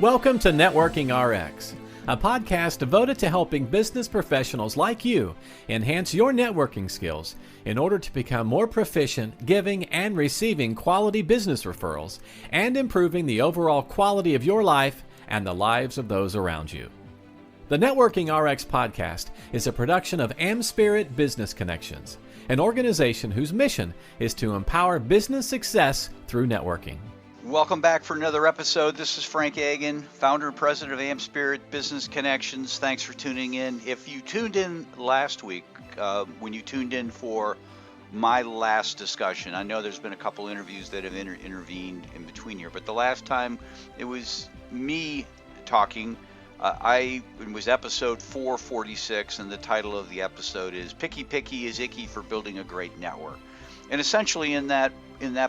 Welcome to Networking RX, a podcast devoted to helping business professionals like you enhance your networking skills in order to become more proficient giving and receiving quality business referrals and improving the overall quality of your life and the lives of those around you. The Networking RX podcast is a production of AmSpirit Business Connections, an organization whose mission is to empower business success through networking. Welcome back for another episode. This is Frank Agin, founder and president of AmSpirit Business Connections. Thanks for tuning in. If you tuned in last week, when you tuned in for my last discussion, I know there's been a couple interviews that have intervened in between here, but the last time it was me talking. It was episode 446, and the title of the episode is Picky Picky is Icky for Building a Great Network. And essentially in that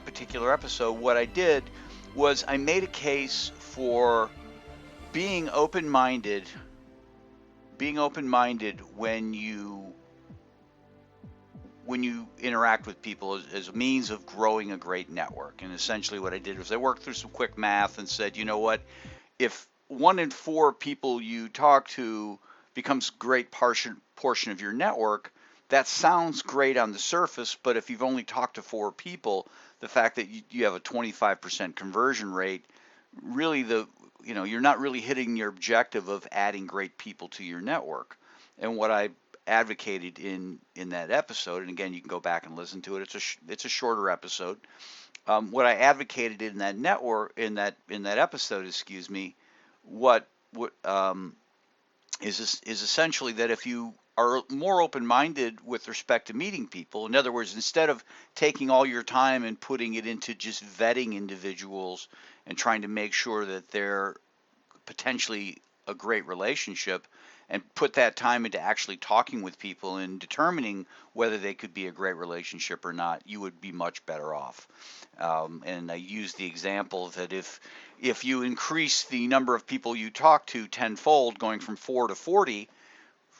particular episode, what I did was I made a case for being open-minded when you interact with people as a means of growing a great network. And essentially what I did was I worked through some quick math and said, you know what, if 1 in 4 people you talk to becomes a great portion of your network, that sounds great on the surface, but if you've only talked to 4 people, the fact that you have a 25% conversion rate, really you're not really hitting your objective of adding great people to your network. And what I advocated in that episode, and again you can go back and listen to it. It's a shorter episode. What I advocated in that episode, is essentially that if you are more open-minded with respect to meeting people, in other words, instead of taking all your time and putting it into just vetting individuals and trying to make sure that they're potentially a great relationship, and put that time into actually talking with people and determining whether they could be a great relationship or not, you would be much better off. And I use the example that if you increase the number of people you talk to tenfold, going from 4 to 40,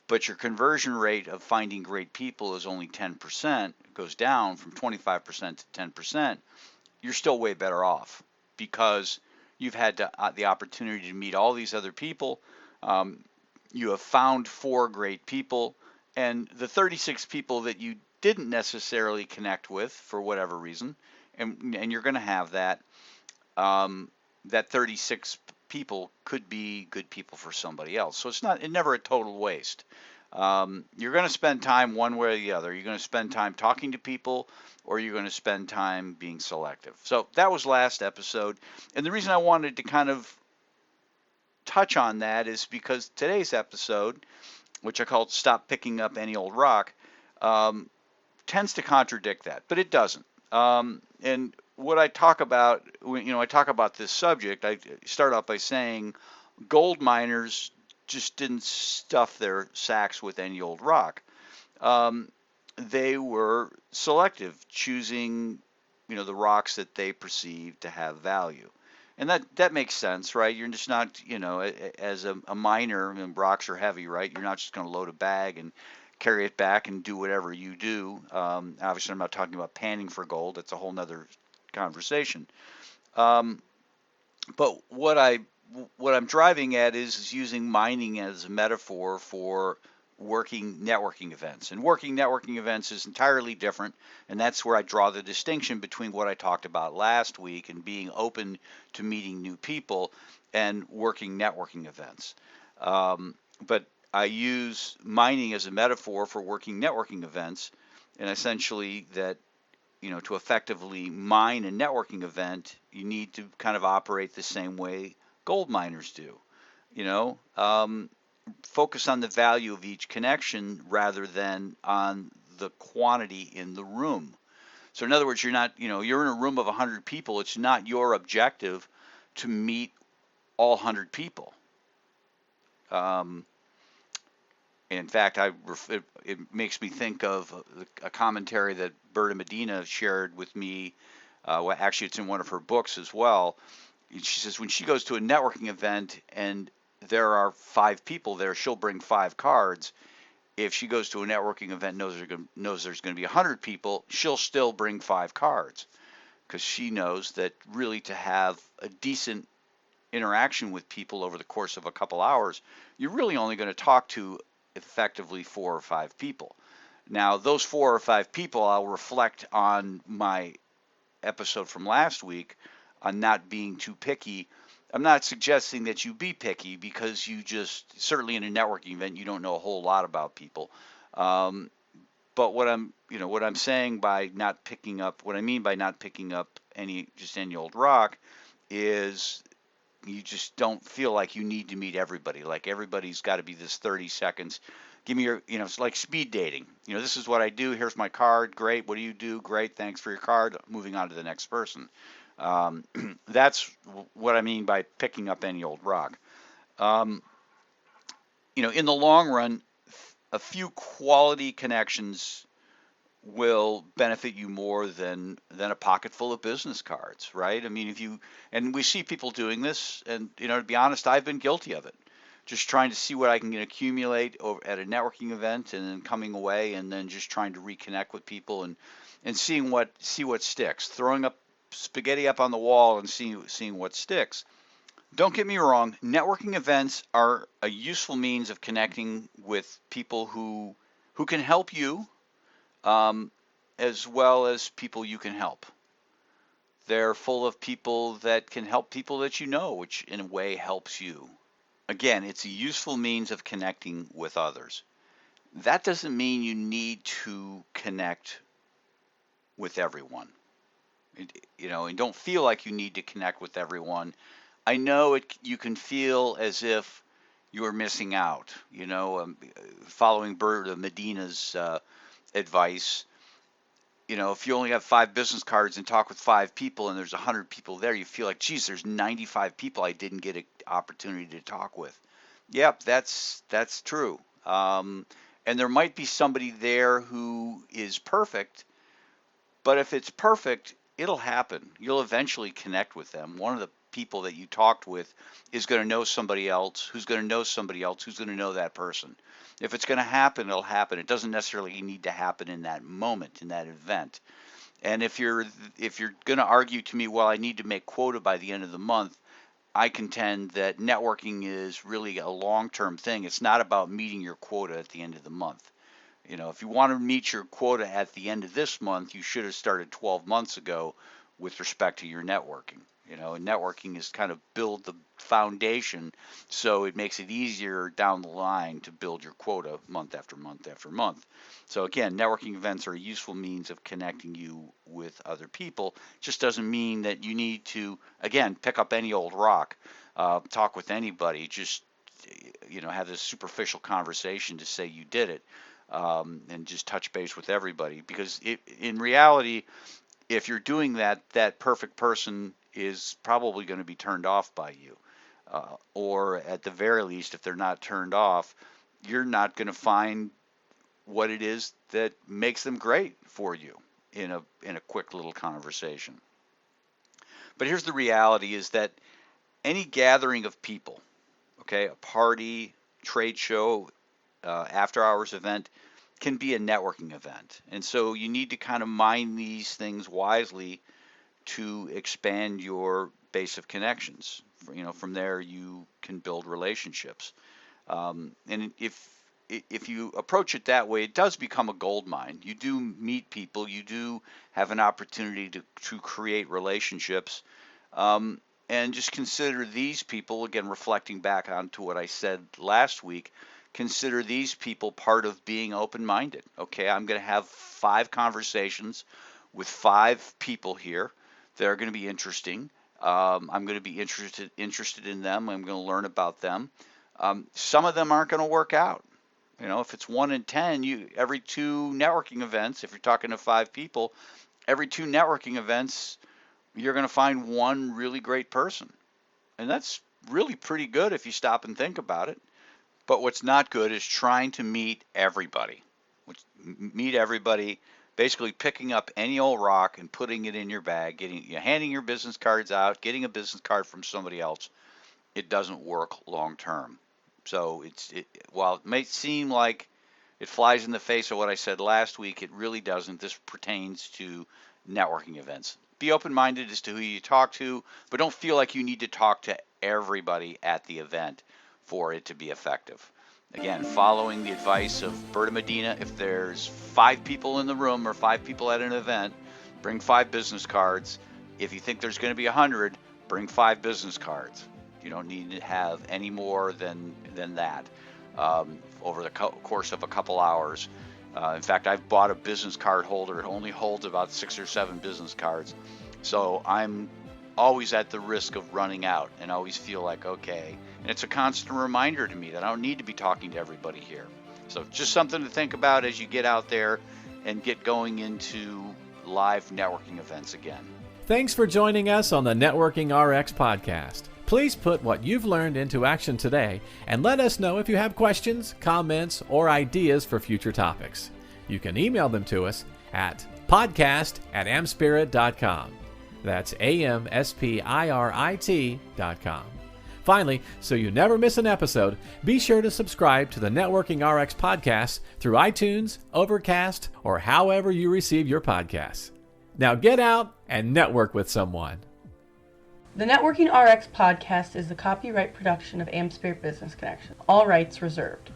but your conversion rate of finding great people is only 10%, it goes down from 25% to 10%, you're still way better off because you've had the opportunity to meet all these other people. You have found 4 great people, and the 36 people that you didn't necessarily connect with for whatever reason, and you're going to have that, that 36 people could be good people for somebody else. So it's never a total waste. You're going to spend time one way or the other. You're going to spend time talking to people, or you're going to spend time being selective. So that was last episode. And the reason I wanted to kind of touch on that is because today's episode, which I called Stop Picking Up Any Old Rock, tends to contradict that, but it doesn't. And what I talk about, I talk about this subject, I start out by saying gold miners just didn't stuff their sacks with any old rock. They were selective, choosing, the rocks that they perceived to have value. And that makes sense, right? You're just not, as a miner, and rocks are heavy, right? You're not just going to load a bag and carry it back and do whatever you do. Obviously, I'm not talking about panning for gold. That's a whole nother conversation. But what I'm driving at is using mining as a metaphor for working networking events. And working networking events is entirely different, and that's where I draw the distinction between what I talked about last week and being open to meeting new people and working networking events. But I use mining as a metaphor for working networking events, and essentially that, to effectively mine a networking event, you need to kind of operate the same way gold miners do. Focus on the value of each connection rather than on the quantity in the room. So in other words, you're in a room of 100 people. It's not your objective to meet all 100 people. In fact, it makes me think of a commentary that Berta Medina shared with me. Actually, it's in one of her books as well. She says when she goes to a networking event and there are 5 people there, she'll bring 5 cards. If she goes to a networking event, knows there's going to be 100 people, she'll still bring 5 cards because she knows that really to have a decent interaction with people over the course of a couple hours, you're really only going to talk to effectively 4 or 5 people. Now, those 4 or 5 people, I'll reflect on my episode from last week on not being too picky. I'm not suggesting that you be picky, because you just, certainly in a networking event, you don't know a whole lot about people. Um, but what I'm saying by not picking up, what I mean by not picking up any old rock, is you just don't feel like you need to meet everybody. Like everybody's got to be this 30 seconds. Give me your, it's like speed dating. This is what I do. Here's my card. Great. What do you do? Great. Thanks for your card. Moving on to the next person. That's what I mean by picking up any old rock. Um, in the long run, a few quality connections will benefit you more than a pocket full of business cards, right? I mean, and we see people doing this, and to be honest, I've been guilty of it. Just trying to see what I can accumulate at a networking event, and then coming away, and then just trying to reconnect with people, and seeing what sticks. Throwing up spaghetti up on the wall and seeing what sticks. Don't get me wrong, networking events are a useful means of connecting with people who can help you, um, as well as people you can help. They're full of people that can help people that which in a way helps you. Again, it's a useful means of connecting with others. That doesn't mean you need to connect with everyone. And don't feel like you need to connect with everyone. I know you can feel as if you're missing out. Following Berta Medina's advice, if you only have 5 business cards and talk with 5 people and there's 100 people there, you feel like, geez, there's 95 people I didn't get an opportunity to talk with. Yep, that's true. And there might be somebody there who is perfect, but if it's perfect, it'll happen. You'll eventually connect with them. One of the people that you talked with is going to know somebody else who's going to know somebody else who's going to know that person. If it's going to happen, it'll happen. It doesn't necessarily need to happen in that moment, in that event. And if you're going to argue to me, well, I need to make quota by the end of the month, I contend that networking is really a long-term thing. It's not about meeting your quota at the end of the month. If you want to meet your quota at the end of this month, you should have started 12 months ago with respect to your networking. And networking is kind of build the foundation, so it makes it easier down the line to build your quota month after month after month. So again, networking events are a useful means of connecting you with other people. It just doesn't mean that you need to, again, pick up any old rock, talk with anybody, just have this superficial conversation to say you did it, and just touch base with everybody. Because in reality, if you're doing that, that perfect person is probably going to be turned off by you. Or at the very least, if they're not turned off, you're not going to find what it is that makes them great for you in a quick little conversation. But here's the reality, is that any gathering of people, okay, a party, trade show, after hours event, can be a networking event. And so you need to kind of mind these things wisely to expand your base of connections. From there you can build relationships. And if you approach it that way, it does become a gold mine. You do meet people, you do have an opportunity to create relationships. And just consider these people, again, reflecting back onto what I said last week, consider these people part of being open-minded. Okay, I'm going to have 5 conversations with 5 people here that are going to be interesting. I'm going to be interested in them. I'm going to learn about them. Some of them aren't going to work out. If it's 1 in 10, every 2 networking events, if you're talking to 5 people, every 2 networking events, you're going to find one really great person. And that's really pretty good if you stop and think about it. But what's not good is trying to meet everybody. Basically picking up any old rock and putting it in your bag, handing your business cards out, getting a business card from somebody else. It doesn't work long term. So while it may seem like it flies in the face of what I said last week, it really doesn't. This pertains to networking events. Be open-minded as to who you talk to, but don't feel like you need to talk to everybody at the event for it to be effective. Again, following the advice of Berta Medina, if there's 5 people in the room or 5 people at an event, bring 5 business cards. If you think there's going to be 100, bring 5 business cards. You don't need to have any more than that over the course of a couple hours. In fact, I've bought a business card holder. It only holds about 6 or 7 business cards. So I'm always at the risk of running out and always feel like, okay. And it's a constant reminder to me that I don't need to be talking to everybody here. So just something to think about as you get out there and get going into live networking events again. Thanks for joining us on the Networking RX podcast. Please put what you've learned into action today and let us know if you have questions, comments, or ideas for future topics. You can email them to us at podcast@amspirit.com. That's AmSpirit.com. Finally, so you never miss an episode, be sure to subscribe to the Networking RX podcast through iTunes, Overcast, or however you receive your podcasts. Now get out and network with someone. The Networking RX podcast is the copyright production of AmSpirit Business Connection. All rights reserved.